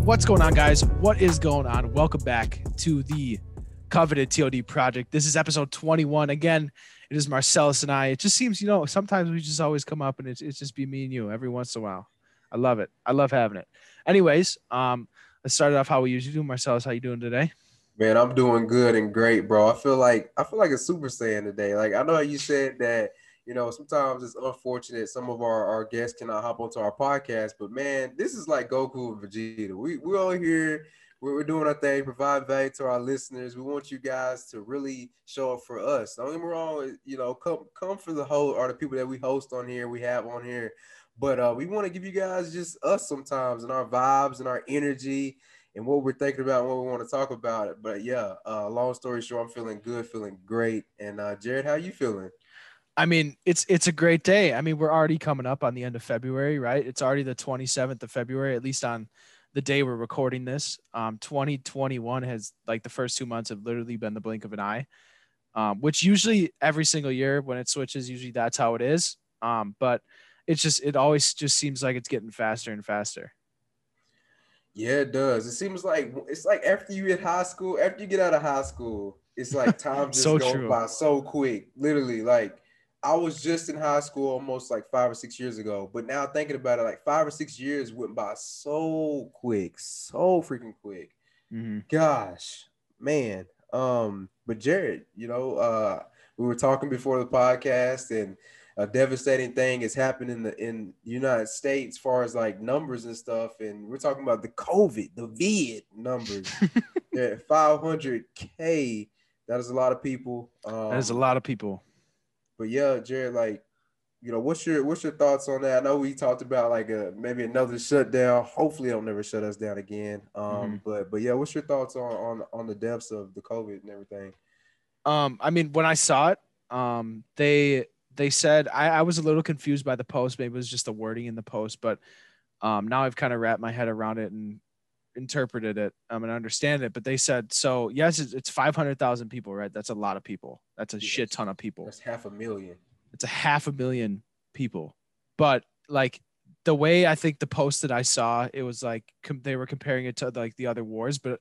What's going on, guys? What is going on? Welcome back to the coveted T.O.D. project. This is episode 21. Again, it is Marselis and I. It just seems, sometimes we just always come up and it's just be me and you every once in a while. I love it. I love having it. Anyways, let's start it off how we usually do. Marselis, how you doing today? Man, I'm doing good and great, bro. I feel like a Super Saiyan today. Like, I know how you said that, sometimes it's unfortunate some of our guests cannot hop onto our podcast, but man, this is like Goku and Vegeta. We're all here. We're doing our thing, provide value to our listeners. We want you guys to really show up for us. Don't get me wrong, come for the whole or the people that we host on here, we have on here. But we want to give you guys just us sometimes and our vibes and our energy and what we're thinking about and what we want to talk about it. But yeah, long story short, I'm feeling good, feeling great. And Jared, how you feeling? I mean, it's a great day. I mean, we're already coming up on the end of February, right? It's already the 27th of February, at least on the day we're recording this. 2021 has, like, the first 2 months have literally been the blink of an eye, which usually every single year when it switches, usually that's how it is. But it always just seems like it's getting faster and faster. Yeah, it does. It seems like it's like after you get out of high school, it's like time just So goes true. by so quick. Literally, like I was just in high school almost like 5 or 6 years ago, but now thinking about it, like 5 or 6 years went by so quick, so freaking quick. Mm-hmm. Gosh, man. But Jared, we were talking before the podcast, and a devastating thing has happened in the United States as far as like numbers and stuff. And we're talking about the vid numbers. They're at 500K. That is a lot of people. That is a lot of people. But yeah, Jared, like, what's your thoughts on that? I know we talked about like maybe another shutdown. Hopefully, it'll never shut us down again. But yeah, what's your thoughts on the depths of the COVID and everything? I mean, when I saw it, they said I was a little confused by the post. Maybe it was just the wording in the post, but now I've kind of wrapped my head around it and interpreted it and understand it. But they said, so yes, it's 500,000 people, right? That's a lot of people. That's a shit ton of people. That's 500,000. It's a 500,000 people. But like the way I think the post that I saw, it was like they were comparing it to like the other wars, but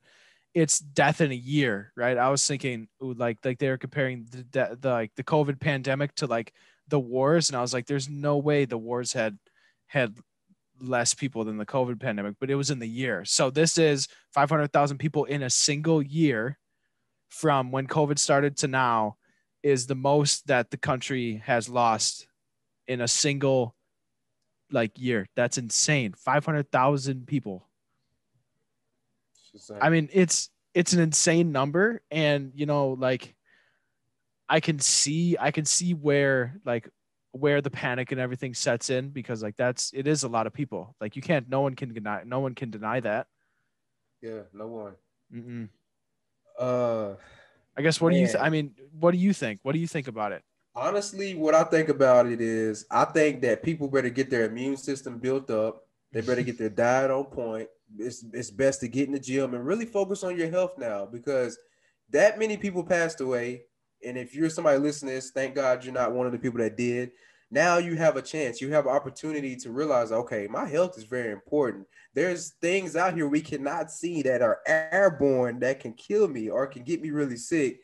it's death in a year, right? I was thinking, ooh, like they were comparing the COVID pandemic to like the wars, and I was like, there's no way the wars had less people than the COVID pandemic, but it was in the year. So this is 500,000 people in a single year from when COVID started to now is the most that the country has lost in a single like year. That's insane. 500,000 people. I mean, it's an insane number, and like I can see where the panic and everything sets in, because like it is a lot of people. Like no one can deny that. Yeah, no one. Mm-mm. I guess what do you I mean, what do you think? What do you think about it? Honestly, what I think about it is I think that people better get their immune system built up. They better get their diet on point. It's best to get in the gym and really focus on your health now, because that many people passed away. And if you're somebody listening to this, thank God you're not one of the people that did. Now you have a chance. You have opportunity to realize, okay, my health is very important. There's things out here we cannot see that are airborne that can kill me or can get me really sick.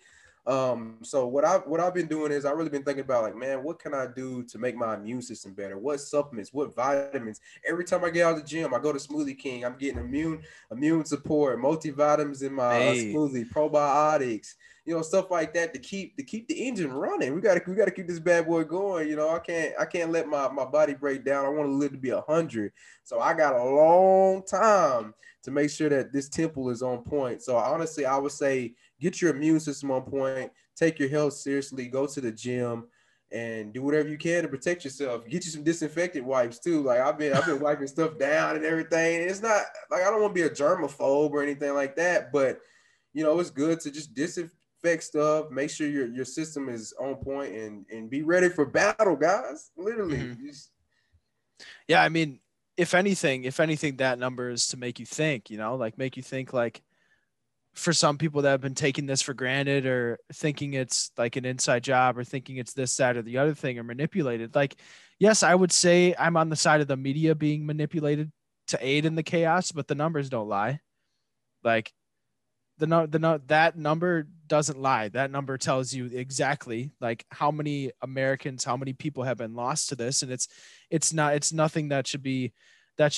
So what I've been doing is I've really been thinking about, like, man, what can I do to make my immune system better? What supplements, what vitamins? Every time I get out of the gym, I go to Smoothie King. I'm getting immune support, multivitamins in my smoothie, probiotics, stuff like that to keep the engine running. We gotta keep this bad boy going. I can't let my body break down. I want to live to be 100. So I got a long time to make sure that this temple is on point. So honestly, I would say get your immune system on point, take your health seriously, go to the gym, and do whatever you can to protect yourself. Get you some disinfectant wipes too. Like I've been wiping stuff down and everything. And it's not like I don't want to be a germaphobe or anything like that, but it's good to just disinfect stuff, make sure your system is on point, and be ready for battle, guys. Literally. Mm-hmm. Yeah, I mean, if anything, that number is to make you think, make you think, like, for some people that have been taking this for granted or thinking it's like an inside job or thinking it's this, that, or the other thing, or manipulated. Like, yes, I would say I'm on the side of the media being manipulated to aid in the chaos, but the numbers don't lie. Like that number doesn't lie. That number tells you exactly like how many Americans, how many people have been lost to this, and it's nothing that should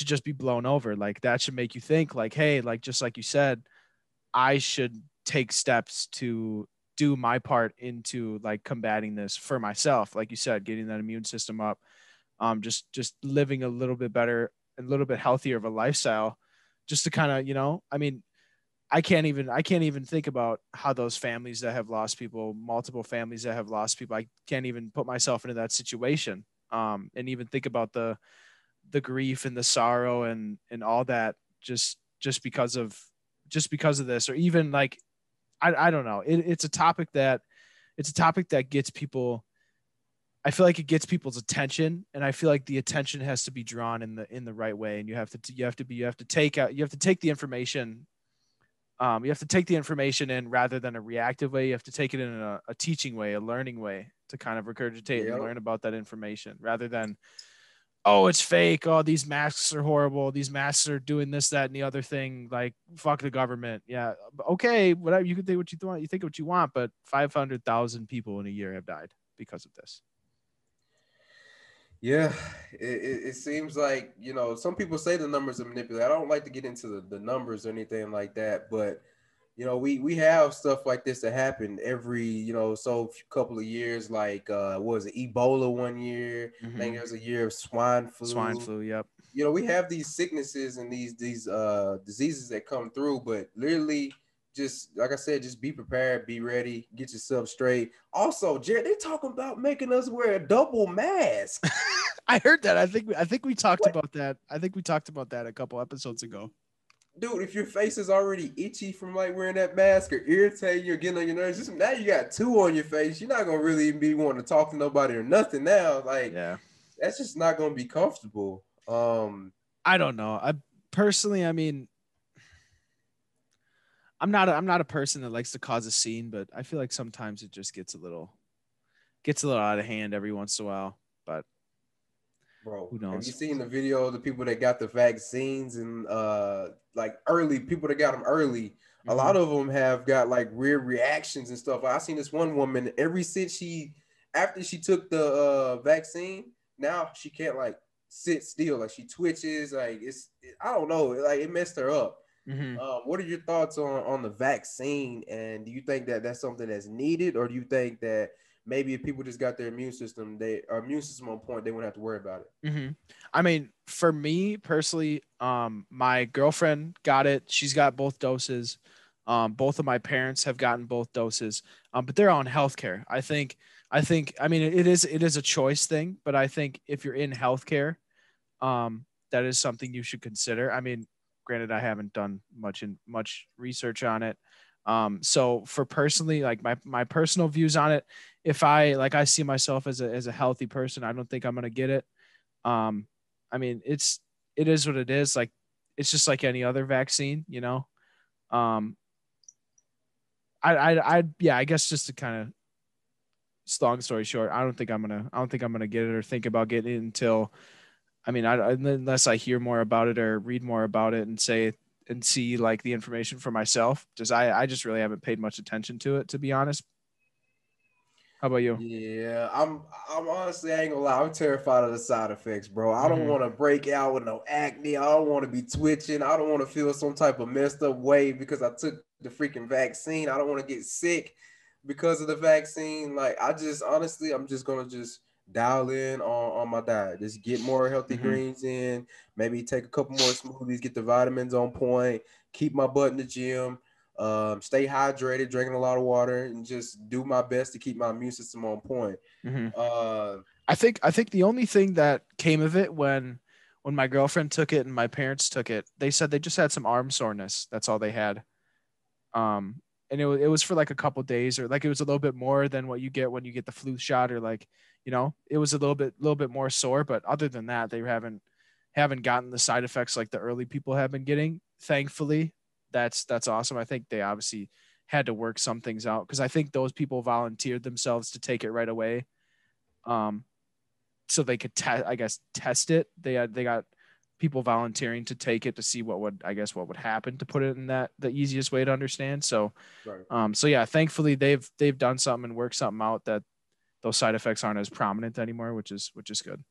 just be blown over. Like that should make you think like, hey, like just like you said, I should take steps to do my part into like combating this for myself. Like you said, getting that immune system up, just living a little bit better, a little bit healthier of a lifestyle, just to kind of, I mean, I can't even think about how those families that have lost people, multiple families that have lost people, I can't even put myself into that situation. And even think about the grief and the sorrow and all that just because of this, or even like I don't know. It's a topic that gets people. I feel like it gets people's attention, and I feel like the attention has to be drawn in the right way, and you have to take the information. You have to take the information in rather than a reactive way. You have to take it in a teaching way, a learning way, to kind of regurgitate and learn about that information, rather than, oh, it's fake. Oh, these masks are horrible. These masks are doing this, that, and the other thing. Like, fuck the government. Yeah. Okay. Whatever. You can think what you want. You think what you want, but 500,000 people in a year have died because of this. Yeah, it seems like, some people say the numbers are manipulated. I don't like to get into the numbers or anything like that, but we have stuff like this that happen every, so couple of years, like what was it, Ebola one year. I think there was a year of swine flu. Swine flu, yep. We have these sicknesses and these diseases that come through, but literally, just like I said, just be prepared, be ready, get yourself straight. Also, Jared, they talking about making us wear a double mask. I heard that. I think we talked about that. I think we talked about that a couple episodes ago. Dude, if your face is already itchy from like wearing that mask, or irritating, you're getting on your nerves, just now you got two on your face, you're not gonna really be wanting to talk to nobody or nothing now. Like, yeah, that's just not gonna be comfortable. I don't know. I personally, I mean, I'm not a person that likes to cause a scene, but I feel like sometimes it just gets a little out of hand every once in a while. But bro, who knows? have you seen the video of the people that got the vaccines and like early people that got them early? Mm-hmm. A lot of them have got like weird reactions and stuff. I seen this one woman, after she took the vaccine, now she can't like sit still, like she twitches, like I don't know, like it messed her up. Mm-hmm. What are your thoughts on the vaccine, and do you think that that's something that's needed, or do you think that maybe if people just got their immune system on point, they wouldn't have to worry about it? Mm-hmm. I mean, for me personally, my girlfriend got it. She's got both doses. Both of my parents have gotten both doses. But they're on healthcare. I think. I mean, it is a choice thing, but I think if you're in healthcare, that is something you should consider. I mean, granted, I haven't done much research on it. So for personally, like my personal views on it, if I see myself as a healthy person, I don't think I'm gonna get it. I mean, it is what it is. Like, it's just like any other vaccine, I guess just to kind of, long story short, I don't think I'm gonna get it or think about getting it until, I mean, unless I hear more about it or read more about it and see like the information for myself. I just really haven't paid much attention to it, to be honest. How about you? Yeah, I'm honestly, I ain't gonna lie, I'm terrified of the side effects, bro. I don't want to break out with no acne. I don't want to be twitching. I don't want to feel some type of messed up way because I took the freaking vaccine. I don't want to get sick because of the vaccine. Like, I'm just gonna dial in on my diet. Just get more healthy greens in, maybe take a couple more smoothies, get the vitamins on point, keep my butt in the gym, stay hydrated, drinking a lot of water, and just do my best to keep my immune system on point. I think the only thing that came of it when my girlfriend took it and my parents took it, they said they just had some arm soreness. That's all they had. And it was for like a couple days, or like it was a little bit more than what you get when you get the flu shot, or like, it was a little bit more sore, but other than that, they haven't gotten the side effects like the early people have been getting. Thankfully, that's awesome. I think they obviously had to work some things out, because I think those people volunteered themselves to take it right away, so they could test it. They got people volunteering to take it to see what would happen, to put it in the easiest way to understand. So, Right. so yeah, thankfully they've done something and worked something out that those side effects aren't as prominent anymore, which is good.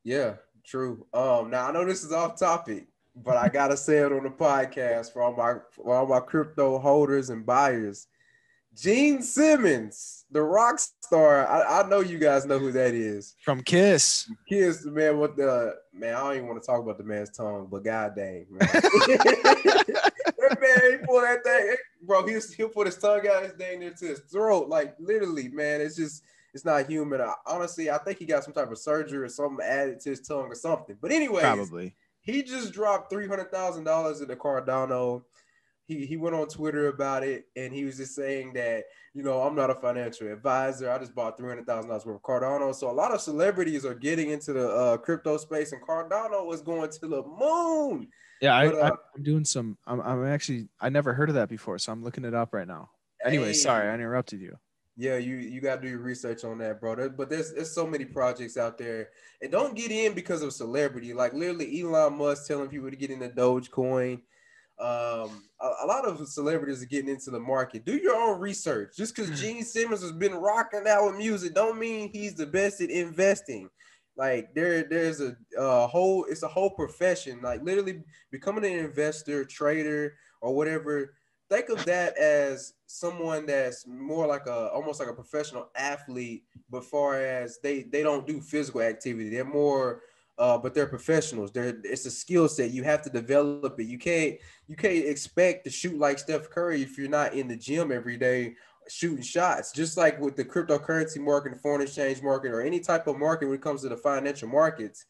Yeah, true. Now I know this is off topic, but I gotta say it on the podcast for all my crypto holders and buyers. Gene Simmons, the rock star. I know you guys know who that is. From Kiss. Kids, man, what the man? I don't even want to talk about the man's tongue, but god dang, man. That man, he pull that thing, bro. He'll put his tongue out his dang near to his throat. Like literally, man. It's not human. Honestly, I think he got some type of surgery or something added to his tongue or something. But anyways, Probably. he just dropped $300,000 in the Cardano. He went on Twitter about it, and he was just saying that, I'm not a financial advisor. I just bought $300,000 worth of Cardano. So a lot of celebrities are getting into the crypto space, and Cardano is going to the moon. Yeah, I'm doing some. I'm actually, I never heard of that before, so I'm looking it up right now. Anyway, sorry I interrupted you. Yeah, you got to do your research on that, bro. But there's so many projects out there, and don't get in because of celebrity. Like literally, Elon Musk telling people to get into Dogecoin. A lot of celebrities are getting into the market. Do your own research. Just because Gene Simmons has been rocking out with music, don't mean he's the best at investing. Like there's a whole profession. Like literally becoming an investor, trader, or whatever. Think of that as someone that's more like almost like a professional athlete, but far as they don't do physical activity. They're more but they're professionals. It's a skill set. You have to develop it. You can't expect to shoot like Steph Curry if you're not in the gym every day shooting shots. Just like with the cryptocurrency market, the foreign exchange market, or any type of market when it comes to the financial markets,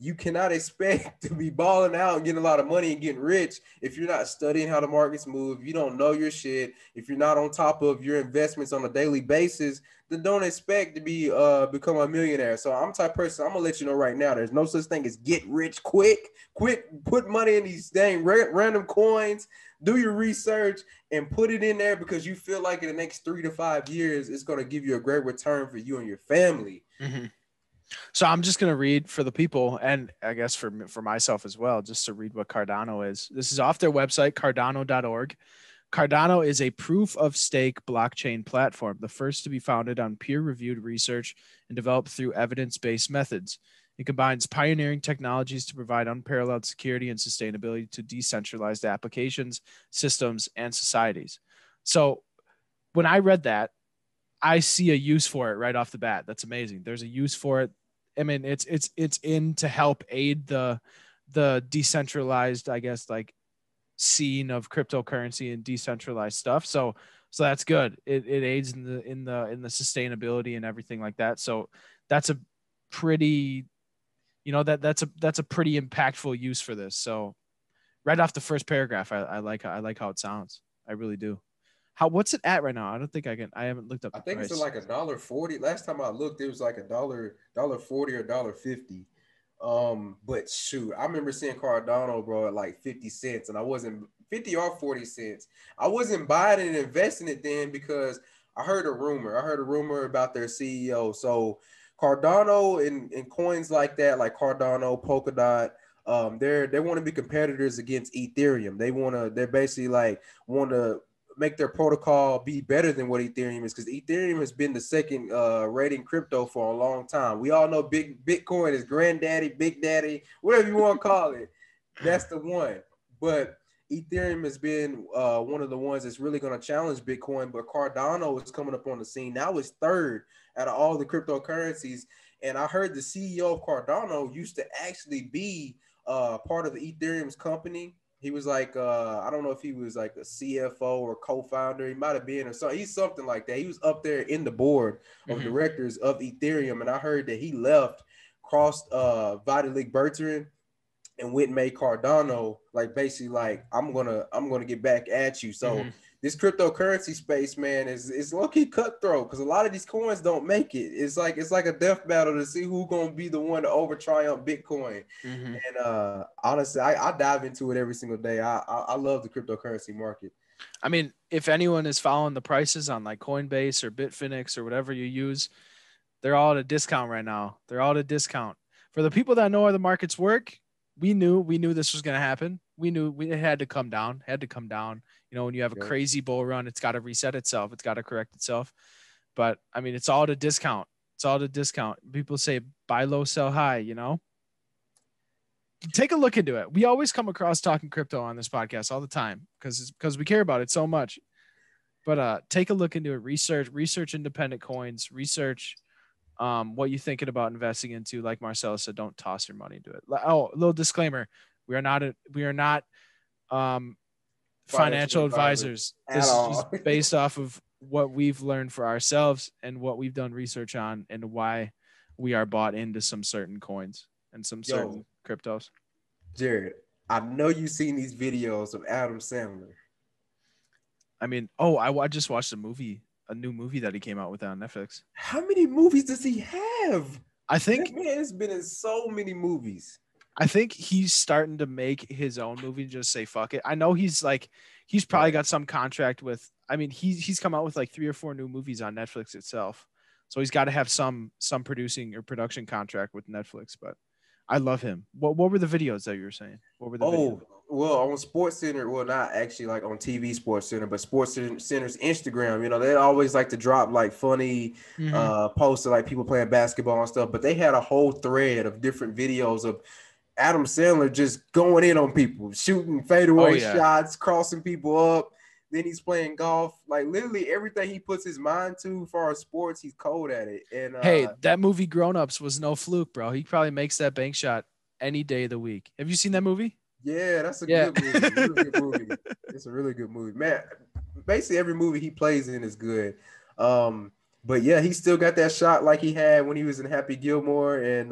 you cannot expect to be balling out and getting a lot of money and getting rich if you're not studying how the markets move. If you don't know your shit, if you're not on top of your investments on a daily basis, then don't expect to be become a millionaire. So I'm the type of person, I'm gonna let you know right now, there's no such thing as get rich quick. Put money in these dang random coins, do your research and put it in there because you feel like in the next 3 to 5 years it's going to give you a great return for you and your family. Mm-hmm. So I'm just going to read for the people, and I guess for myself as well, just to read what Cardano is. This is off their website, cardano.org. Cardano is a proof of stake blockchain platform, the first to be founded on peer-reviewed research and developed through evidence-based methods. It combines pioneering technologies to provide unparalleled security and sustainability to decentralized applications, systems, and societies. So when I read that, I see a use for it right off the bat. That's amazing. There's a use for it. I mean, it's in to help aid the decentralized, I guess, like scene of cryptocurrency and decentralized stuff. So that's good. It aids in the sustainability and everything like that. So that's a pretty, that's a pretty impactful use for this. So right off the first paragraph, I like how it sounds. I really do. What's it at right now? I don't think I haven't looked up the I think price. it's like $1.40. Last time I looked, it was like $1.40 or $1.50. But shoot, I remember seeing Cardano, bro, at like 50 cents, and I wasn't 50 or 40 cents. I wasn't buying and investing it then because I heard a rumor about their CEO. So Cardano and coins like that, like Cardano, Polkadot, they want to be competitors against Ethereum. They're basically like want to make their protocol be better than what Ethereum is, because Ethereum has been the second rating crypto for a long time. We all know Bitcoin is granddaddy, big daddy, whatever you want to call it. That's the one. But Ethereum has been one of the ones that's really going to challenge Bitcoin. But Cardano is coming up on the scene. Now it's third out of all the cryptocurrencies. And I heard the CEO of Cardano used to actually be part of the Ethereum's company. He was like, I don't know if he was like a CFO or co-founder. He might have been, or so. He's something like that. He was up there in the board of directors of Ethereum, and I heard that he left, crossed Vitalik Buterin, and went and made Cardano. Like basically, like I'm gonna get back at you. So this cryptocurrency space, man, is low-key cutthroat because a lot of these coins don't make it. It's like a death battle to see who's gonna be the one to over triumph Bitcoin. And honestly, I dive into it every single day. I love the cryptocurrency market. I mean, if anyone is following the prices on like Coinbase or Bitfinex or whatever you use, they're all at a discount right now. They're all at a discount. For the people that know how the markets work, We knew this was going to happen. We knew it had to come down, You know, when you have a Yep. crazy bull run, it's got to reset itself. It's got to correct itself. But I mean, it's all to discount. It's all to discount. People say buy low, sell high, you know? Take a look into it. We always come across talking crypto on this podcast all the time because we care about it so much. But take a look into it. Research independent coins. Research what you're thinking about investing into. Like Marcelo said, don't toss your money into it. Oh, a little disclaimer: we are not financial advisors. at This is all. just based off of what we've learned for ourselves and what we've done research on, and why we are bought into some certain coins and some certain cryptos. Jared, I know you've seen these videos of Adam Sandler. I mean, I just watched a new movie that he came out with on Netflix. How many movies does he have? I think That man has been in so many movies. I think he's starting to make his own movie and just say fuck it. I know he's probably got some contract with. I mean, he's come out with like 3 or 4 new movies on Netflix itself, so he's got to have some producing or production contract with Netflix. But I love him. What were the videos that you were saying? What were the videos? Well, on Sports Center, well, not actually like on TV Sports Center, but Sports Center's Instagram, you know, they always like to drop like funny posts of like people playing basketball and stuff. But they had a whole thread of different videos of Adam Sandler just going in on people, shooting fadeaway shots, crossing people up. Then he's playing golf. Like literally everything he puts his mind to for our sports, he's cold at it. And hey, that movie Grown Ups was no fluke, bro. He probably makes that bank shot any day of the week. Have you seen that movie? Yeah, that's a good movie. Really good movie. It's a really good movie, man. Basically, every movie he plays in is good. But yeah, he still got that shot like he had when he was in Happy Gilmore. And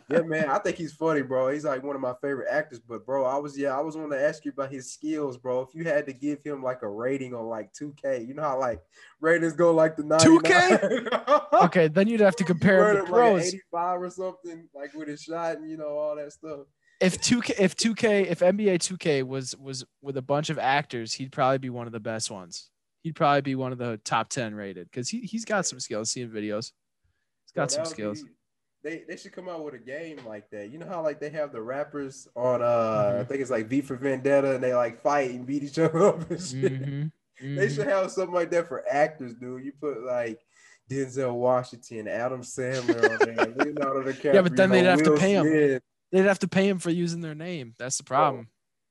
yeah, man, I think he's funny, bro. He's like one of my favorite actors. But bro, I was wanting to ask you about his skills, bro. If you had to give him like a rating on like 2K, you know how like ratings go like the 99? 2K? Okay, then you'd have to compare him to pros. Like 85 or something, like with his shot and you know all that stuff. If NBA 2K was with a bunch of actors, he'd probably be one of the best ones. He'd probably be one of the top 10 rated because he's got some skills. Seeing videos, he's got some skills. They should come out with a game like that. You know how like they have the rappers on I think it's like V for Vendetta and they like fight and beat each other up and shit. They should have something like that for actors, dude. You put like Denzel Washington, Adam Sandler on there, Leonardo DiCaprio. Yeah, but then they'd have Will to pay him. Smith. They'd have to pay him for using their name. That's the problem.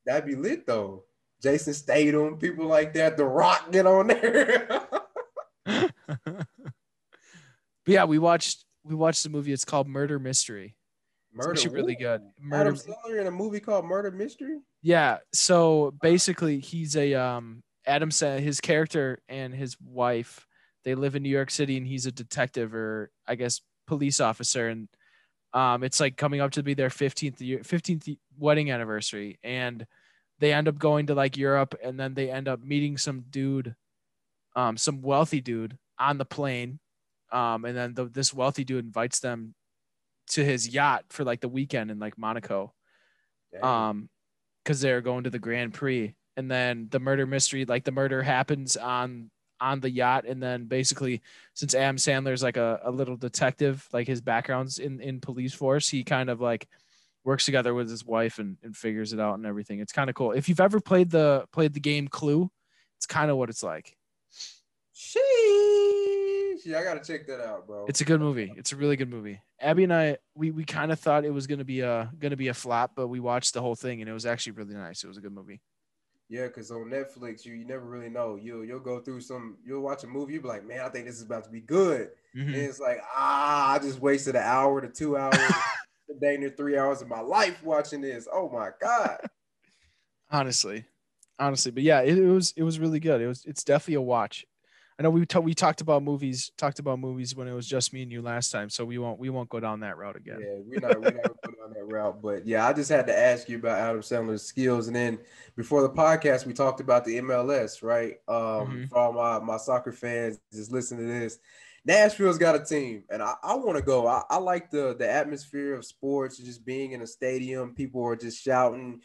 That'd be lit though. Jason Statham, people like that. The Rock get on there. But yeah, we watched the movie. It's called Murder Mystery. It's actually really good. Adam Sandler in a movie called Murder Mystery? Yeah. So basically he's a Adam Sandler, his character and his wife, they live in New York City and he's a detective or I guess police officer. And it's like coming up to be their 15th wedding anniversary. And they end up going to like Europe and then they end up meeting some dude, some wealthy dude on the plane. And then this wealthy dude invites them to his yacht for like the weekend in like Monaco. Cause they're going to the Grand Prix. And then the murder mystery, like the murder happens on the yacht. And then basically since Adam Sandler's like a little detective, like his background's in police force, he kind of like works together with his wife and figures it out and everything. It's kind of cool. If you've ever played the game Clue, it's kind of what it's like. Sheesh. Yeah, I gotta check that out, bro. It's a good movie. It's a really good movie. Abby and I, we kind of thought it was gonna be a flop, but we watched the whole thing and it was actually really nice. It was a good movie. Yeah, because on Netflix, you never really know. You'll go through you'll watch a movie, you'll be like, man, I think this is about to be good. And it's like, I just wasted an hour to 2 hours. Dang near 3 hours of my life watching this. Oh my God. Honestly, but yeah, it was really good. It's definitely a watch. I know we talked about movies when it was just me and you last time, so we won't go down that route again. Yeah, we're not going down that route. But yeah, I just had to ask you about Adam Sandler's skills, and then before the podcast, we talked about the MLS, right? For all my soccer fans just listen to this. Nashville's got a team, and I want to go. I like the atmosphere of sports, just being in a stadium. People are just shouting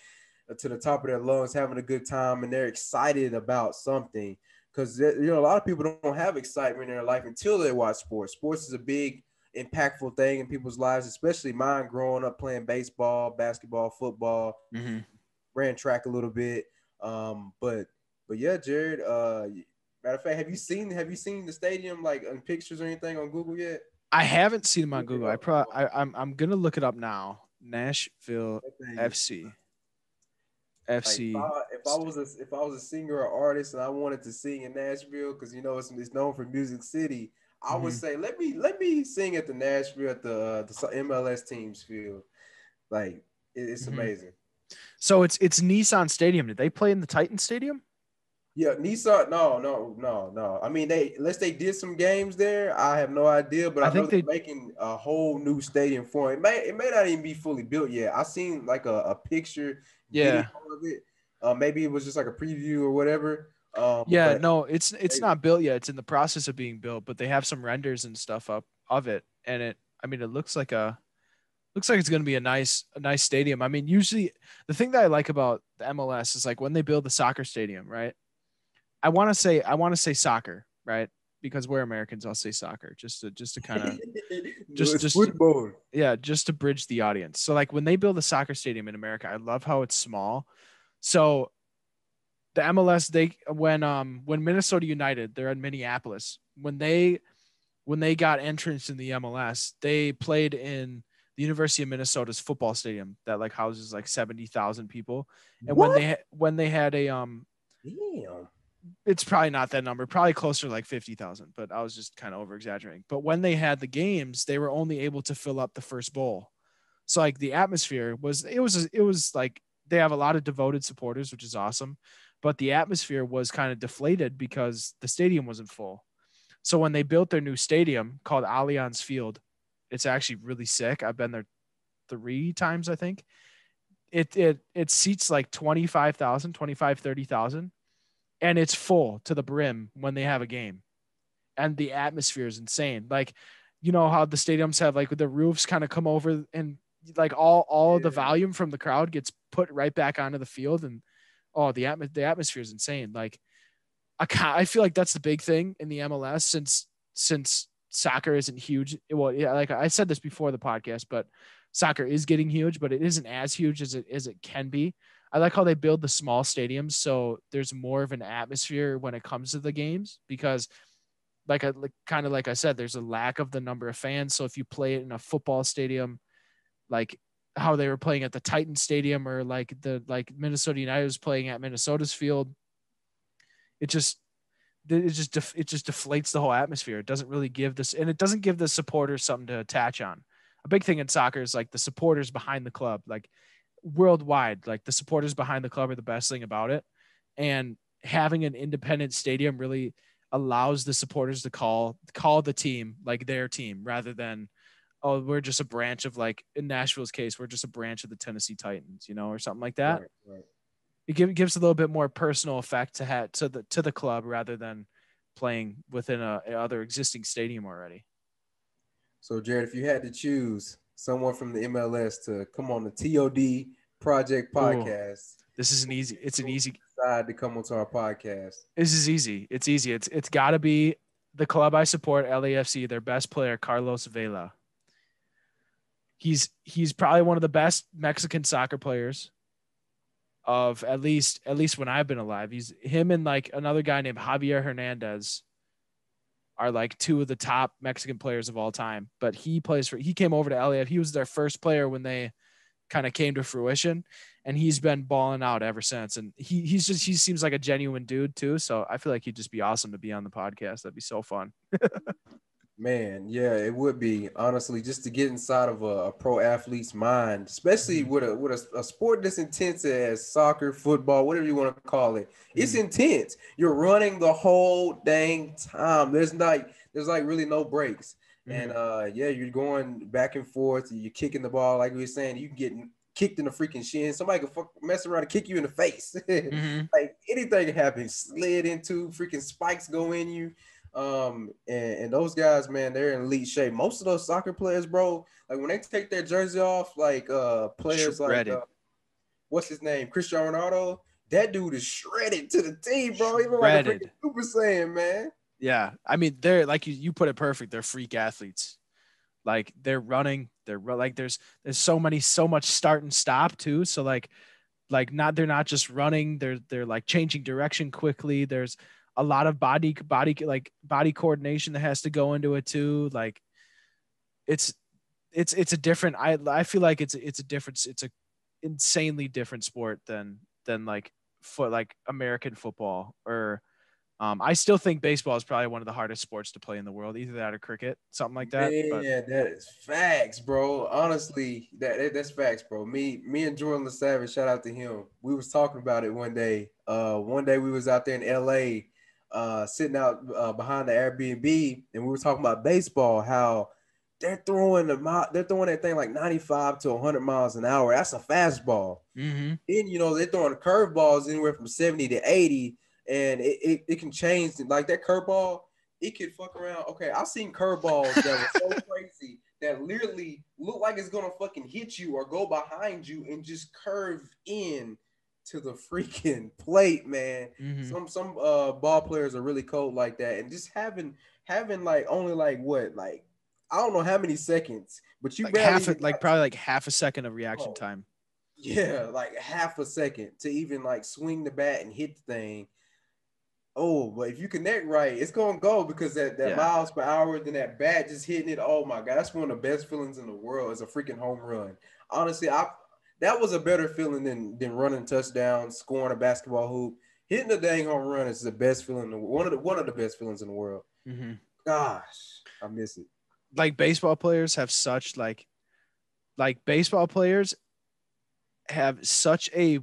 to the top of their lungs, having a good time, and they're excited about something. Because a lot of people don't have excitement in their life until they watch sports. Sports is a big impactful thing in people's lives, especially mine growing up playing baseball, basketball, football, Mm-hmm. ran track a little bit. But yeah, Jared, matter of fact, have you seen the stadium like in pictures or anything on Google yet? I haven't seen him on Google. I'm gonna look it up now. Nashville That thing, FC. like FC. if I was a singer or artist and I wanted to sing in Nashville, because you know it's known for Music City, I would Mm-hmm. say let me sing at the Nashville at the MLS teams field. Like it's Mm-hmm. amazing. So it's Nissan Stadium. Did they play in the Titan Stadium? Yeah, Nissan. No. I mean, unless they did some games there, I have no idea. But I I know think they're they. making a whole new stadium for it. It may not even be fully built yet. I seen like a picture video Yeah. of it. Maybe it was just like a preview or whatever. Yeah. But No, it's amazing. not built yet. It's in the process of being built, but they have some renders and stuff up of it, and it. I mean, it looks like it's going to be a nice stadium. I mean, usually the thing that I like about the MLS is like when they build the soccer stadium, right? I want to say soccer, right? Because we're Americans, I'll say soccer just to kind of No, just it's just football. yeah, just to bridge the audience. So like when they build a soccer stadium in America, I love how it's small. So the MLS when Minnesota United, they're in Minneapolis. When they got entrance in the MLS, they played in the University of Minnesota's football stadium that like houses like 70,000 people. And when What? they had a Damn. it's probably not that number, probably closer to like 50,000, but I was just kind of over exaggerating. But when they had the games, they were only able to fill up the first bowl. So like the atmosphere was like they have a lot of devoted supporters, which is awesome. But the atmosphere was kind of deflated because the stadium wasn't full. So when they built their new stadium called Allianz Field, it's actually really sick. I've been there 3 times, I think. It seats like 25,000, 25, 30,000, and it's full to the brim when they have a game. And the atmosphere is insane. Like, you know how the stadiums have like the roofs kind of come over and like all of the Yeah. volume from the crowd gets put right back onto the field, and oh the atmosphere is insane. Like I feel like that's the big thing in the MLS since soccer isn't huge. Well, yeah, like I said this before the podcast, but soccer is getting huge, but it isn't as huge as it can be. I like how they build the small stadiums so there's more of an atmosphere when it comes to the games because like kind of like I said, there's a lack of the number of fans. So if you play it in a football stadium, like how they were playing at the Titan Stadium or like Minnesota United was playing at Minnesota's field, it just it just deflates the whole atmosphere. It doesn't really give this, and it doesn't give the supporters something to attach on. A big thing in soccer is like the supporters behind the club, like worldwide, like the supporters behind the club are the best thing about it. And having an independent stadium really allows the supporters to call the team like their team rather than, oh, we're just a branch of, like in Nashville's case, we're just a branch of the Tennessee Titans, or something like that. Right. It gives a little bit more personal effect to the club rather than playing within a other existing stadium already. So, Jared, if you had to choose someone from the MLS to come on the TOD Project Ooh, podcast, this is an easy. It's an who would easy. you decide to come onto our podcast? This is easy. It's easy. It's got to be the club I support, LAFC. Their best player, Carlos Vela. He's probably one of the best Mexican soccer players of at least when I've been alive. He's him and like another guy named Javier Hernandez are like two of the top Mexican players of all time. But he came over to LAF. He was their first player when they kind of came to fruition, and he's been balling out ever since. And he seems like a genuine dude too. So I feel like he'd just be awesome to be on the podcast. That'd be so fun. Man, yeah, it would be honestly just to get inside of a pro athlete's mind, especially Mm-hmm. with a sport that's intense as soccer, football, whatever you want to call it. It's Mm-hmm. intense. You're running the whole dang time. There's like really no breaks. And Mm-hmm. yeah, you're going back and forth. You're kicking the ball, like we were saying. You can get kicked in the freaking shin. Somebody can mess around and kick you in the face. Mm-hmm. Like anything can happen. Slid into freaking spikes go in you. And those guys, man, they're in elite shape. Most of those soccer players, bro, like when they take their jersey off, like players like Shredded. what's his name, Cristiano Ronaldo, that dude is shredded to the team, bro. He look like a freaking Shredded. Super Saiyan, man. Yeah. I mean, they're like you put it perfect. They're freak athletes. Like they're running, like there's so much start and stop too. So like they're not just running, they're like changing direction quickly. There's a lot of body coordination that has to go into it too. Like it's it's a different, I feel like it's a difference. It's a insanely different sport than like like American football or I still think baseball is probably one of the hardest sports to play in the world, either that or cricket, something like that. But Man, that is facts, bro. Honestly, that's facts, bro. Me and Jordan LaSavage, shout out to him. We was talking about it one day. One day we was out there in LA, sitting out behind the Airbnb, and we were talking about baseball, how they're throwing that thing like 95 to 100 miles an hour. That's a fastball. mm-hmm. Then they're throwing curveballs anywhere from 70 to 80, and it can change. Like that curveball, it could fuck around. Okay, I've seen curveballs that were so crazy that literally look like it's gonna fucking hit you or go behind you and just curve in to the freaking plate, man. Mm-hmm. Some ball players are really cold like that, and just having like only like what, like I don't know how many seconds, but you Like barely half even it, like probably like half a second of reaction oh, time. yeah, like half a second to even like swing the bat and hit the thing. Oh, but if you connect right, it's gonna go because that Yeah. miles per hour, then that bat just hitting it. Oh my god, that's one of the best feelings in the world. Is a freaking home run. Honestly, that was a better feeling than running touchdowns, scoring a basketball hoop. Hitting a dang home run is the best feeling. One of the best feelings in the world. Mm-hmm. Gosh, I miss it. Like baseball players have such like baseball players have such a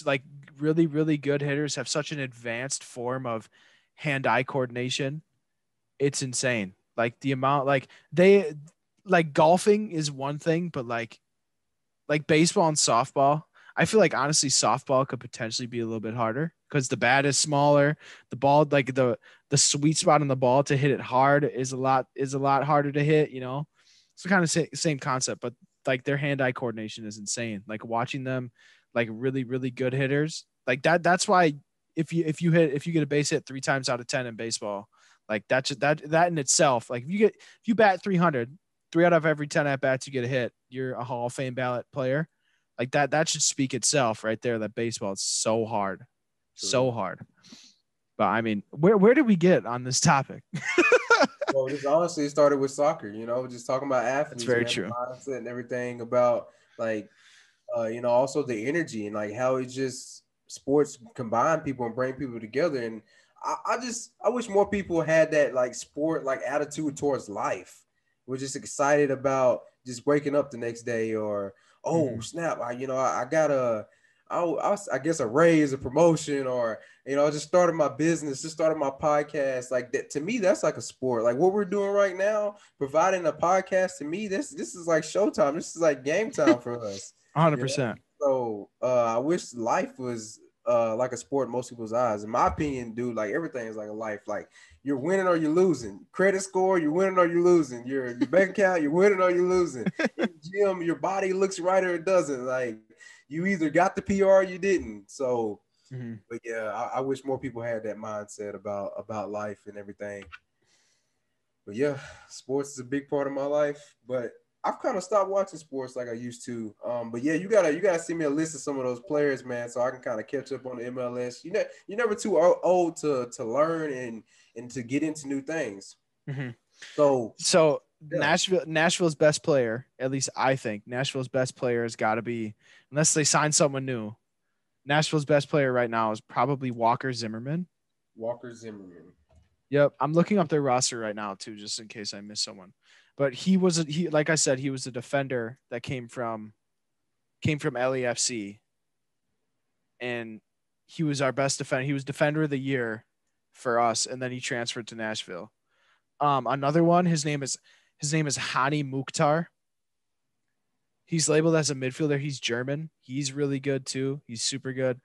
like really good hitters have such an advanced form of hand-eye coordination. It's insane. Like the amount, like they, like golfing is one thing, but like baseball and softball, I feel like honestly softball could potentially be a little bit harder because the bat is smaller. The ball, like the sweet spot on the ball to hit it hard is a lot harder to hit. It's the kind of same concept, but like their hand-eye coordination is insane. Like watching them, like really good hitters, like that. That's why if you get a base hit 3 times out of 10 in baseball, like that in itself, like if you bat 300, 3 out of every 10 at bats you get a hit, you're a Hall of Fame ballot player. Like that should speak itself right there. That baseball is so hard, True. so hard. But I mean, where did we get on this topic? Well, this honestly started with soccer, just talking about That's athletes, very man, the true. mindset and everything about like, also the energy and like how it's just sports combine people and bring people together. And I wish more people had that like sport, like attitude towards life. We're just excited about just waking up the next day or, oh, Mm-hmm. snap. I got I guess a raise, a promotion, or just started my business, just started my podcast. Like that to me, that's like a sport. Like what we're doing right now, providing a podcast to me, this is like showtime. This is like game time for us. You know? 100%. So I wish life was like a sport in most people's eyes. In my opinion, dude, like everything is like a life. Like you're winning or you're losing. Credit score, you're winning or you're losing. Your bank account, you're winning or you're losing. In the gym, your body looks right or it doesn't. Like you either got the PR or you didn't. So, Mm-hmm. but yeah, I wish more people had that mindset about life and everything. But yeah, sports is a big part of my life. But I've kind of stopped watching sports like I used to. But yeah, you gotta send me a list of some of those players, man, so I can kind of catch up on the MLS. You're never too old to learn and to get into new things. Mm-hmm. So So yeah, Nashville's best player, at least I think Nashville's best player has got to be, unless they sign someone new. Nashville's best player right now is probably Walker Zimmerman. Walker Zimmerman. Yep, I'm looking up their roster right now too, just in case I miss someone. But he like I said, he was a defender that came from LAFC, and he was our best defender. He was defender of the year for us, and then he transferred to Nashville. Another one, his name is Hani Mukhtar. He's labeled as a midfielder. He's German. He's really good too. He's super good.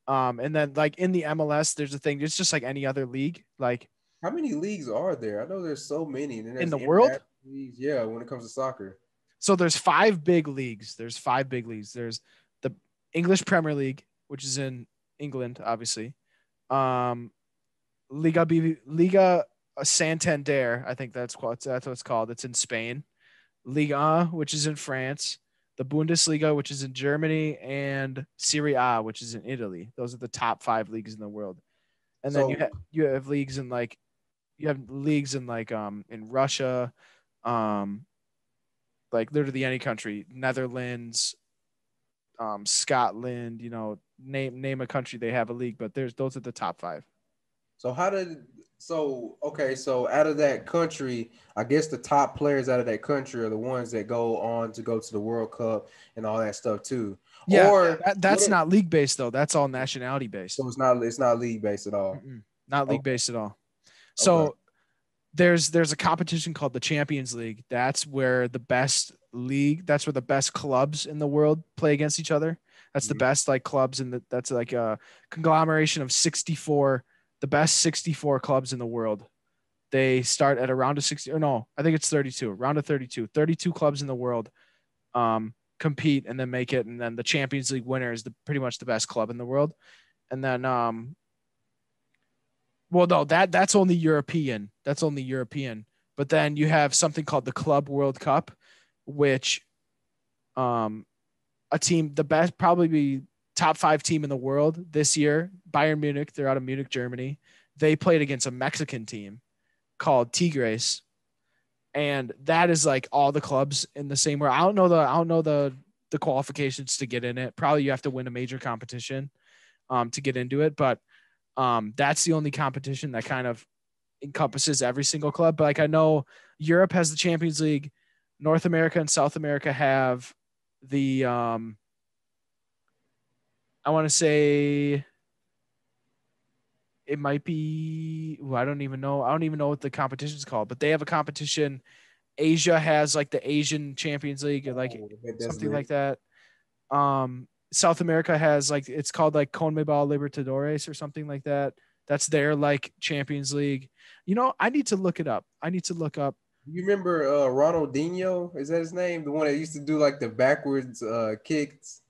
And then like in the MLS, there's a thing. It's just like any other league. Like How many leagues are there? I know there's so many. And then in there's the world, international leagues. Yeah, when it comes to soccer. so there's 5 big leagues. There's the English Premier League, which is in England, obviously. Um, Liga Santander, I think that's what it's called. It's in Spain. Liga, which is in France. The Bundesliga, which is in Germany, and Serie A, which is in Italy. Those are the top 5 leagues in the world. And then So you have leagues in like in Russia, um like literally any country, Netherlands, Scotland, name a country, they have a league, but those are the top 5. So how did okay, so out of that country, I guess the top players out of that country are the ones that go on to go to the World Cup and all that stuff too. Yeah, Or that's not league based though. That's all nationality based. so it's not league based at all. Mm-mm. Not league Okay. based at all. Okay. So there's a competition called the Champions League. That's where the best clubs in the world play against each other. That's the Mhm. best like clubs that's like a conglomeration of 64, the best 64 clubs in the world. They start at a round of 60, or no, I think it's 32, round of 32. 32 clubs in the world compete and then make it, and then the Champions League winner is pretty much the best club in the world. And then well, no, that's only European. That's only European. But then you have something called the Club World Cup, which um a team, the best, probably be top 5 team in the world this year, Bayern Munich, they're out of Munich, Germany. They played against a Mexican team called Tigres. And that is like all the clubs in the same way. I don't know the qualifications to get in it. Probably you have to win a major competition to get into it. But that's the only competition that kind of encompasses every single club. But like I know Europe has the Champions League, North America and South America have the I want to say it might be I don't even know. I don't even know what the competition is called, but they have a competition. Asia has like the Asian Champions League or like Oh, that's something like lit. that. South America has like it's called like Conmebol Libertadores or something like that. That's their like Champions League. I need to look it up. I need to look up. You remember Ronaldinho? Is that his name? The one that used to do like the backwards kicks?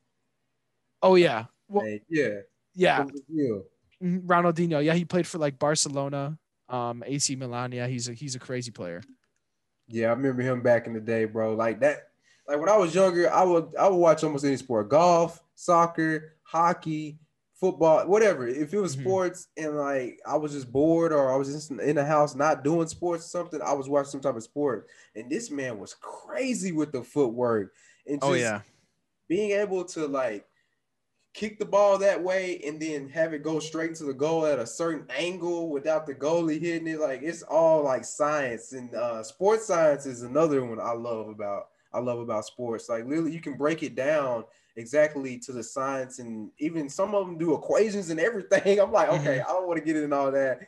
Oh yeah. Well, Hey, yeah. yeah. From Brazil. Ronaldinho. Yeah, he played for like Barcelona, AC Milan. Yeah, he's a crazy player. Yeah, I remember him back in the day, bro. Like that, like when I was younger, I would watch almost any sport: golf, soccer, hockey, football, whatever. If it was Mm-hmm. sports and like I was just bored or I was just in the house not doing sports or something, I was watching some type of sport. And this man was crazy with the footwork and Oh just yeah. being able to like kick the ball that way and then have it go straight to the goal at a certain angle without the goalie hitting it. Like it's all like science, and sports science is another one I love about sports. Like literally you can break it down exactly to the science, and even some of them do equations and everything. I'm like, okay, Mm-hmm. I don't want to get into all that.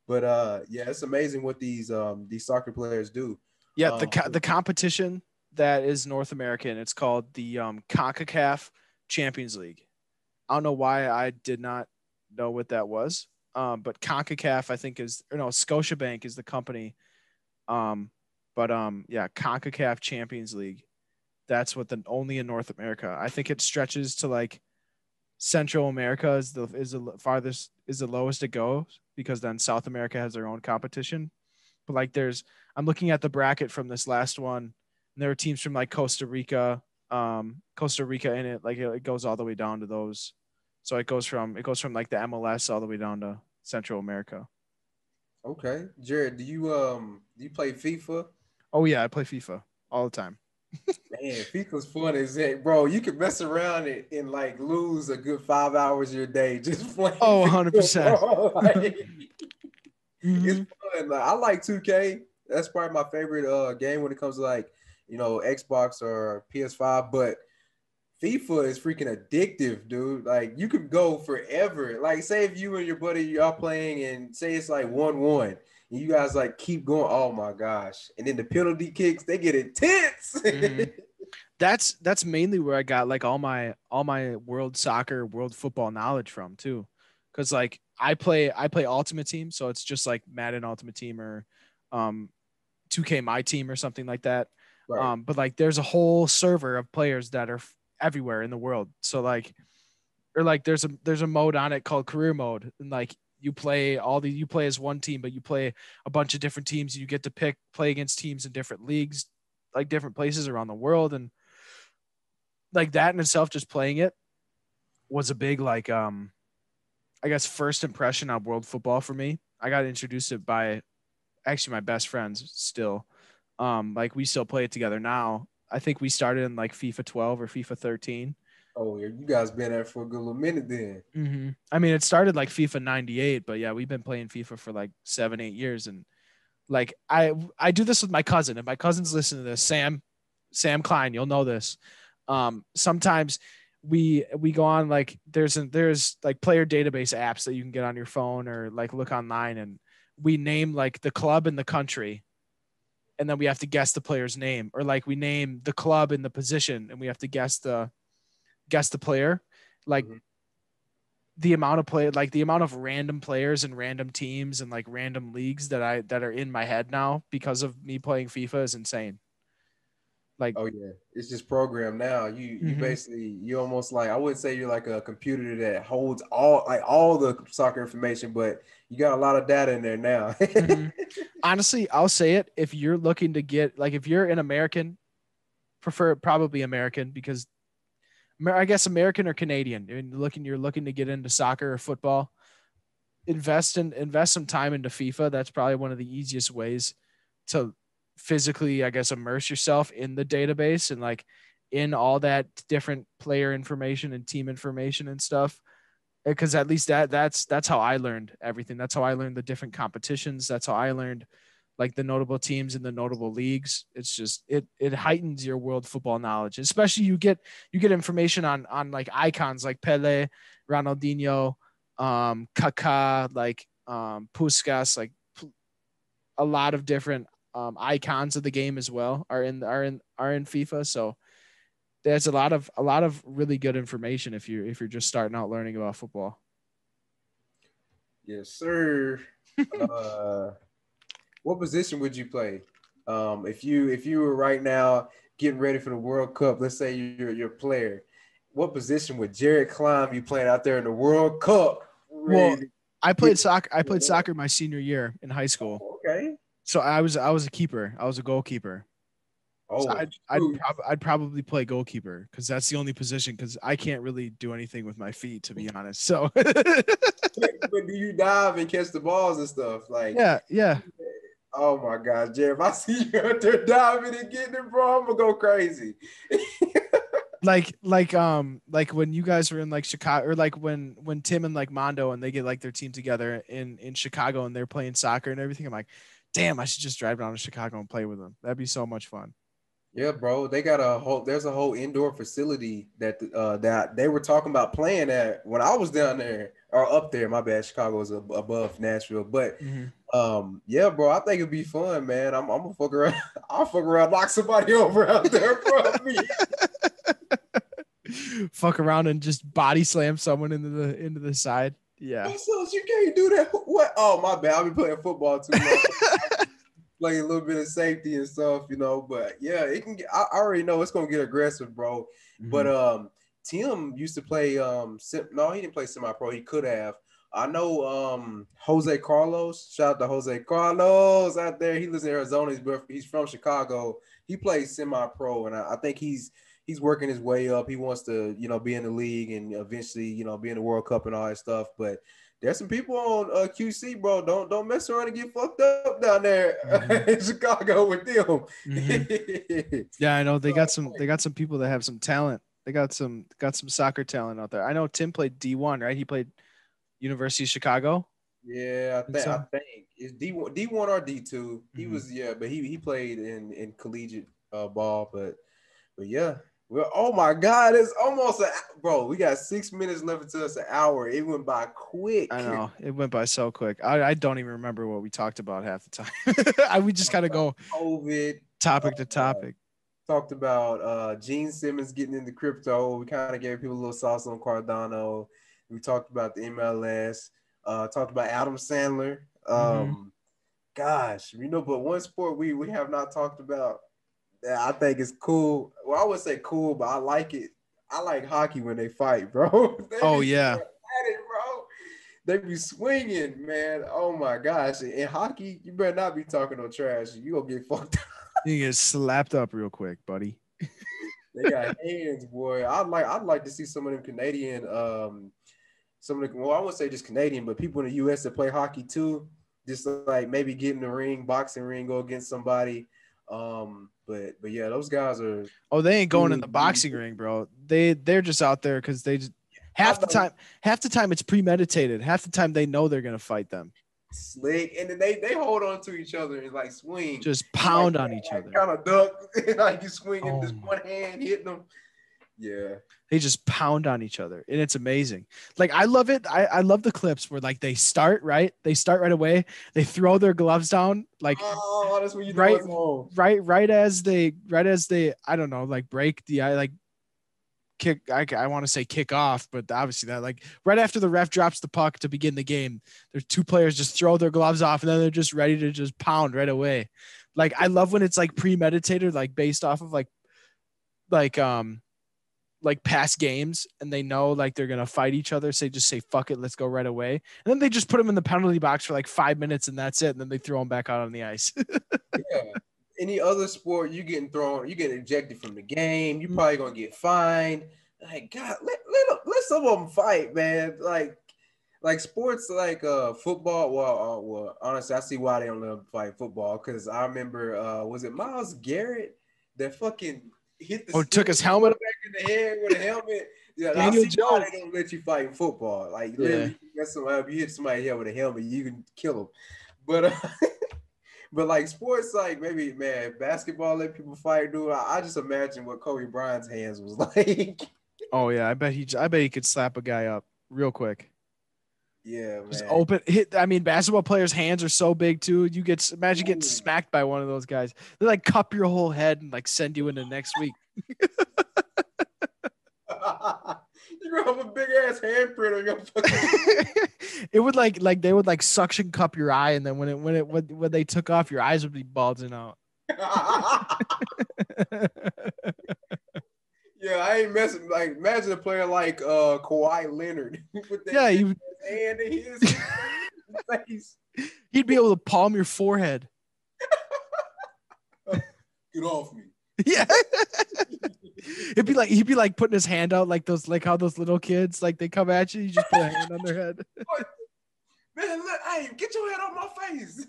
But yeah, it's amazing what these soccer players do. Yeah, Um, the competition that is North American, it's called the Concacaf Champions League. I don't know why I did not know what that was. But Concacaf, I think is, or no, Scotiabank is the company. Um, but yeah, Concacaf Champions League. That's what the only in North America. I think it stretches to like Central America is the farthest, is the lowest it goes, because then South America has their own competition. But like I'm looking at the bracket from this last one, and there are teams from like Costa Rica in it. Like it goes all the way down to those. So it goes from like the MLS all the way down to Central America. okay, Jared, do you play FIFA? Oh yeah, I play FIFA all the time. Man, FIFA's fun as heck, bro. You can mess around and like lose a good 5 hours of your day just playing Oh, FIFA, 100%. bro. Like, it's Mm-hmm. fun. Like, I like 2K. That's probably my favorite game when it comes to like, Xbox or PS5. But FIFA is freaking addictive, dude. Like you could go forever. Like, say if you and your buddy y'all playing and say it's like 1-1, and you guys like keep going. Oh my gosh. And then the penalty kicks, they get intense. Mm-hmm. That's mainly where I got like all my world soccer, world football knowledge from too. Cause like I play Ultimate Team, so it's just like Madden Ultimate Team or um 2K My Team or something like that. Right. But like there's a whole server of players that are everywhere in the world. So like, or like there's a mode on it called career mode, and like you play as one team, but you play a bunch of different teams. You get to play against teams in different leagues, like different places around the world. And like that in itself, just playing it was a big, like, I guess first impression on world football for me. I got introduced to it by actually my best friends still. Like we still play it together now. I think we started in like FIFA 12 or FIFA 13. Oh, yeah, you guys been there for a good little minute then. Mm-hmm. I mean, it started like FIFA 98, but yeah, we've been playing FIFA for like 7-8 years. And like, I do this with my cousin, and my cousin's listening to this, Sam Klein, you'll know this. Sometimes we go on, like, there's like player database apps that you can get on your phone or like look online, and we name like the club and the country, and then we have to guess the player's name, or like we name the club and the position and we have to guess the player. Like, Mhm. the amount of random players and random teams and like random leagues that are in my head now because of me playing FIFA is insane. Like, Oh yeah, it's just programmed now. You mm-hmm, basically, you almost like, I wouldn't say you're like a computer that holds all the soccer information, but you got a lot of data in there now. mm-hmm. Honestly, I'll say it. If you're looking to get, like, if you're an American, prefer probably American, because I guess American or Canadian, you're looking to get into soccer or football, invest some time into FIFA. That's probably one of the easiest ways to physically, I guess, immerse yourself in the database and like in all that different player information and team information and stuff. Because at least that's how I learned everything. That's how I learned the different competitions. That's how I learned like the notable teams in the notable leagues. It's just, it heightens your world football knowledge. Especially you get information on like icons like Pele, Ronaldinho, Kaká, like Puskas, like a lot of different icons of the game as well are in FIFA. So there's a lot of really good information if you're just starting out learning about football. Yes, sir. Uh, what position would you play? If you were right now getting ready for the World Cup, let's say you're a player, what position would Jared Klein be playing out there in the World Cup? Well, Ready to I get played soccer. I played soccer my senior year in high school. okay. So I was a keeper. I was a goalkeeper. So Oh, shoot. I'd probably play goalkeeper because that's the only position, because I can't really do anything with my feet, to be honest. So But do you dive and catch the balls and stuff? Like, yeah, yeah. oh my God, Jared, if I see you out there diving and getting it, bro, I'm gonna go crazy. Like when you guys were in like Chicago, or like when Tim and like Mondo and they get like their team together in Chicago and they're playing soccer and everything. I'm like, damn, I should just drive down to Chicago and play with them. That'd be so much fun. Yeah, bro. They got there's a whole indoor facility that they were talking about playing at when I was down there, or up there. My bad. Chicago is above Nashville. But Mm-hmm. yeah, bro, I think it'd be fun, man. I'm gonna fuck around. I'll fuck around, knock somebody over out there, bro. Fuck around and just body slam someone into the side. Yeah. So you can't do that. What? Oh, my bad. I've been playing football too long. Playing a little bit of safety and stuff, But yeah, it can get. I already know it's gonna get aggressive, bro. Mm-hmm. But Tim used to play. No, he didn't play semi-pro. He could have. I know Jose Carlos. Shout out to Jose Carlos out there. He lives in Arizona. He's from Chicago. He plays semi-pro, and I think he's working his way up. He wants to, be in the league and eventually, be in the World Cup and all that stuff. But there's some people on QC, bro. Don't mess around and get fucked up down there in Chicago with them. Mm-hmm. Yeah, I know they got some people that have some talent. They got some soccer talent out there. I know Tim played D1, right? He played University of Chicago. Yeah, I think it's D1 or D2. He Mm-hmm. was, but he played in collegiate ball, but yeah. Well, oh my God, it's almost bro. We got 6 minutes left until it's an hour. It went by quick. I know it went by so quick. I don't even remember what we talked about half the time. We just kind of go COVID, topic to topic. Talked about Gene Simmons getting into crypto. We kind of gave people a little sauce on Cardano. We talked about the MLS. Talked about Adam Sandler. Gosh, but one sport we have not talked about that I think is cool. Well, I would say cool, but I like it. I like hockey when they fight, bro. Oh yeah. At it, bro. They be swinging, man. Oh my gosh! In hockey, you better not be talking no trash. You gonna get fucked up. You get slapped up real quick, buddy. They got hands, boy. I'd like to see some of them Canadian, some of the, well, I wouldn't say just Canadian, but people in the U.S. that play hockey too. Just like maybe get in the ring, boxing ring, go against somebody. But yeah, those guys are. Oh, they ain't going in the boxing ring, bro. They're just out there because they just half the time it's premeditated. Half the time they know they're gonna fight them. Slick, and then they hold on to each other and like swing, just pound like, on each other, kind of duck, like you swinging this one hand hitting them. Yeah, they just pound on each other, and it's amazing. Like I love it. I love the clips where like they start right away. They throw their gloves down, like that's when you know it's home. Right as they I don't know, like break the like kick. I want to say kick off, but obviously that like right after the ref drops the puck to begin the game, there's two players just throw their gloves off and then they're just ready to just pound right away. Like I love when it's like premeditated, like based off of like past games, and they know like they're gonna fight each other. So they just say fuck it, let's go right away, and then they just put them in the penalty box for like 5 minutes and that's it, and then they throw them back out on the ice. Yeah. Any other sport, you getting ejected from the game. You're probably gonna get fined. Like God, let some of them fight, man. Like sports like football. Well, honestly, I see why they don't let them fight football. Because I remember, was it Myles Garrett that fucking hit the took his helmet back in the head with a helmet? Yeah, Daniel I see Jones. why they don't let you fight in football. Like literally, you hit somebody here with a helmet, you can kill them. But but like sports, like maybe man, basketball let people fight. Dude, I just imagine what Kobe Bryant's hands was like. Oh yeah, I bet he could slap a guy up real quick. Yeah, man. Just open hit. I mean, basketball players' hands are so big too. Imagine getting smacked by one of those guys. They like cup your whole head and like send you into next week. You're gonna have a big ass handprint on your fucking. It would like they would like suction cup your eye, and then when they took off, your eyes would be bulging out. Yeah, I ain't messing. Like, imagine a player like Kawhi Leonard with that hand in his face. He'd be able to palm your forehead. Get off me. Yeah. He'd be like putting his hand out like how those little kids like they come at you, you just put a hand on their head. Man, look, hey, get your head off my face.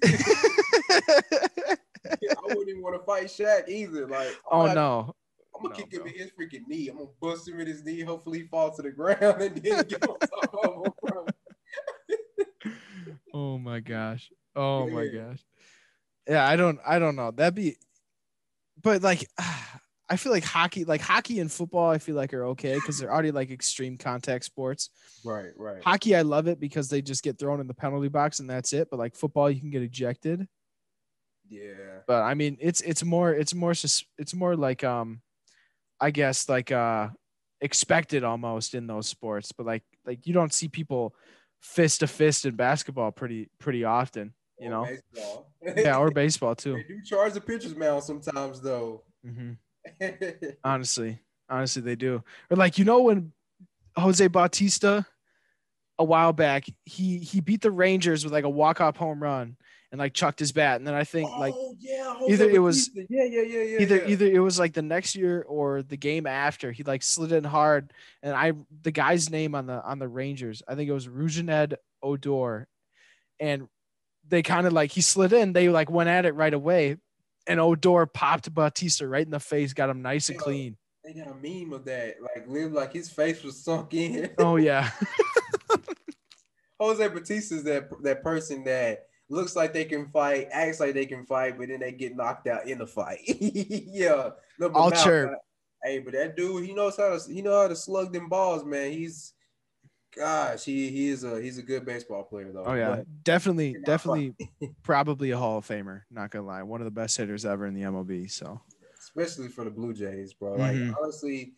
I wouldn't even want to fight Shaq either. Like, no. I'm gonna kick him in his freaking knee. I'm gonna bust him in his knee. Hopefully, he falls to the ground and then get on top of him. Oh my gosh. Oh my gosh. Yeah, I don't know. That'd be, but like, I feel like hockey and football, I feel like are okay because they're already like extreme contact sports. Right. Hockey, I love it because they just get thrown in the penalty box and that's it. But like football, you can get ejected. Yeah. But I mean, it's more like I guess like expected almost in those sports, but like you don't see people fist to fist in basketball pretty often, you know. Baseball. Yeah, or baseball too. They do charge the pitcher's mound sometimes though. Mm-hmm. Honestly, they do. Or like when Jose Bautista a while back, he beat the Rangers with like a walk-off home run and like chucked his bat, and then I think either it was like the next year or the game after he like slid in hard, and the guy's name on the Rangers, I think it was Rougned Odor, and they kind of like he slid in, they like went at it right away, and Odor popped Bautista right in the face, got him nice and clean. They got a meme of that, like his face was sunk in. Oh yeah. Jose Bautista is that person that looks like they can fight, acts like they can fight, but then they get knocked out in the fight. Yeah. I'll chirp. Hey, but that dude, he knows how to slug them balls, man. He's a good baseball player though. Oh yeah, but definitely probably a Hall of Famer, not gonna lie. One of the best hitters ever in the MLB. So especially for the Blue Jays, bro. Like honestly,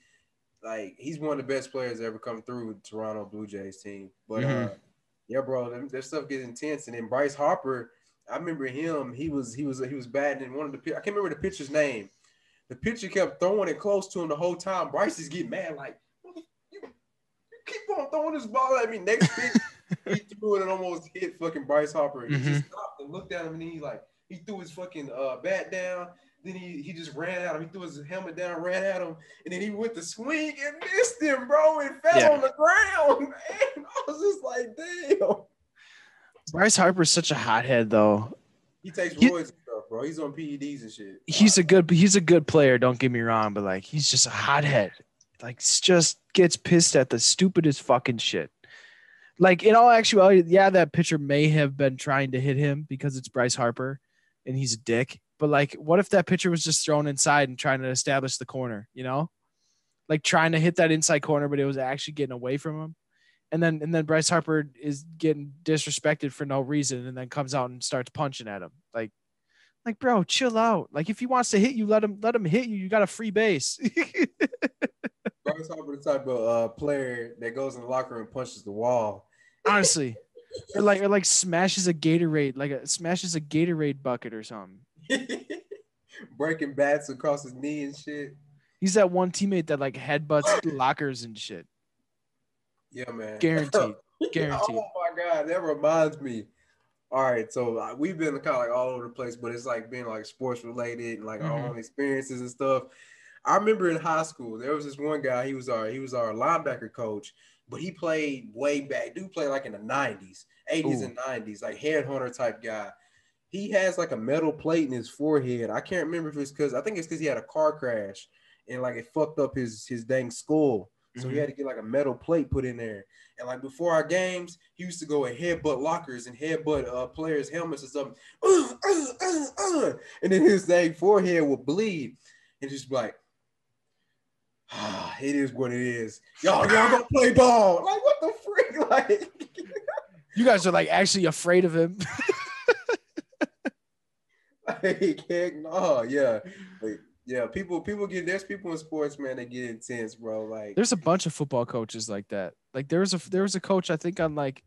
like he's one of the best players to ever come through with Toronto Blue Jays team. But yeah, bro, that stuff gets intense. And then Bryce Harper, I remember him. He was batting in one of the. I can't remember the pitcher's name. The pitcher kept throwing it close to him the whole time. Bryce is getting mad, like you keep on throwing this ball at me. Next pitch, He threw it and almost hit fucking Bryce Harper. He Mm-hmm. just stopped and looked at him, and then he threw his fucking bat down. Then he just ran at him. He threw his helmet down, ran at him, and then he went to swing and missed him, bro, and fell on the ground. Man, I was just like, damn. Bryce Harper's such a hothead, though. He takes roids and stuff, bro. He's on PEDs and shit. He's a good player. Don't get me wrong, but like he's just a hothead. Like just gets pissed at the stupidest fucking shit. Like in all actuality, yeah, that pitcher may have been trying to hit him because it's Bryce Harper, and he's a dick. But like, what if that pitcher was just thrown inside and trying to establish the corner? You know, like trying to hit that inside corner, but it was actually getting away from him. And then Bryce Harper is getting disrespected for no reason, and then comes out and starts punching at him. Like, bro, chill out. Like, if he wants to hit you, let him hit you. You got a free base. Bryce Harper, the type of player that goes in the locker room and punches the wall. Honestly, or like smashes a Gatorade, smashes a Gatorade bucket or something. Breaking bats across his knee and shit. He's that one teammate that like headbutts lockers and shit. Yeah, man. Guaranteed. Oh my God, that reminds me. All right, so we've been kind of like all over the place, but it's like being like sports related and like our own experiences and stuff. I remember in high school there was this one guy. He was our linebacker coach, but he played way back. Dude played like in the 90s, 80s and 90s, like headhunter type guy. He has like a metal plate in his forehead. I can't remember if it's because he had a car crash and like it fucked up his dang skull. So he had to get like a metal plate put in there. And like before our games, he used to go and headbutt lockers and headbutt players' helmets and stuff. And then his dang forehead would bleed. And just be like, it is what it is. Y'all gonna play ball. Like, what the freak? Like, you guys are like actually afraid of him. Like, heck no, yeah. Like, yeah, there's people in sports, man, that get intense, bro. Like, there's a bunch of football coaches like that. Like there was a coach, I think, on like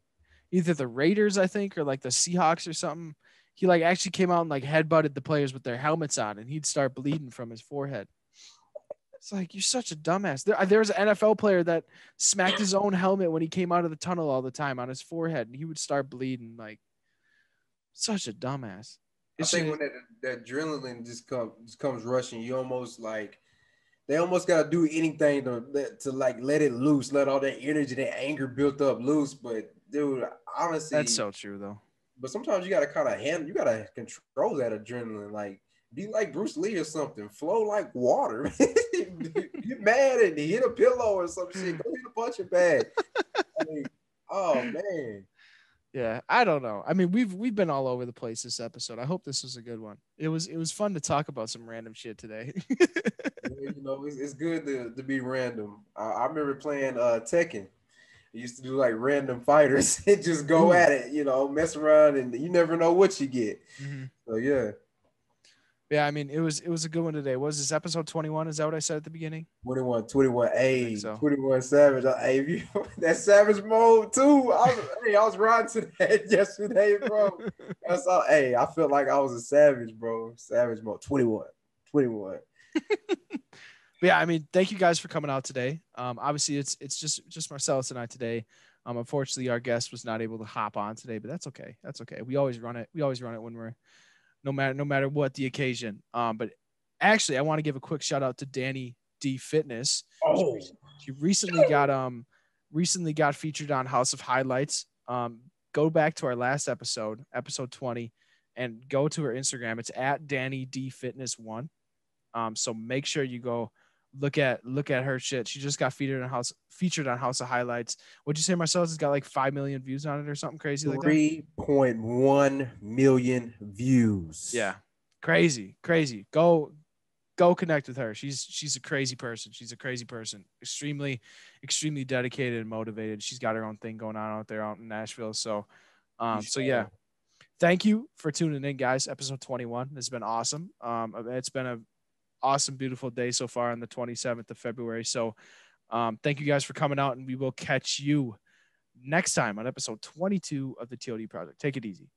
either the Raiders, I think, or like the Seahawks or something. He like actually came out and like headbutted the players with their helmets on, and he'd start bleeding from his forehead. It's like, you're such a dumbass. There was an NFL player that smacked his own helmet when he came out of the tunnel all the time on his forehead, and he would start bleeding. Like, such a dumbass. I think when that adrenaline just comes rushing, you almost like they almost gotta do anything to like let it loose, let all that energy, that anger built up loose. But dude, honestly, that's so true though. But sometimes you gotta you gotta control that adrenaline, like be like Bruce Lee or something, flow like water. Get mad and hit a pillow or some shit. Go hit a punching bag. I mean, oh man. Yeah, I don't know. I mean, we've been all over the place this episode. I hope this was a good one. It was fun to talk about some random shit today. Yeah, you know, it's good to be random. I remember playing Tekken. I used to do like random fighters and just go at it, you know, mess around, and you never know what you get. So yeah. Yeah, I mean, it was a good one today. Was this episode 21? Is that what I said at the beginning? 21, hey, so. 21 Savage. Hey, that Savage mode too. I was riding to that yesterday, bro. That's all. Hey, I felt like I was a savage, bro. Savage mode, 21. Yeah, I mean, thank you guys for coming out today. Obviously, it's just Marselis and I today. Unfortunately, our guest was not able to hop on today, but that's okay. That's okay. We always run it when we're no matter what the occasion. But actually, I want to give a quick shout out to Danny D Fitness. Oh, she recently got featured on House of Highlights. Go back to our last episode 20, and go to her Instagram. It's at Danny D Fitness 1. So make sure you go look at her shit. She just got featured on House of Highlights. What'd you say, Marcellus? Has got like 5 million views on it or something crazy like that? 3.1 million views. Yeah, crazy. Go connect with her. She's a crazy person. Extremely dedicated and motivated. She's got her own thing going on out there out in Nashville. So yeah. Thank you for tuning in, guys. Episode 21. This has been awesome. It's been a awesome, beautiful day so far on the 27th of February. So thank you guys for coming out, and we will catch you next time on episode 22 of the T.O.D. Project. Take it easy.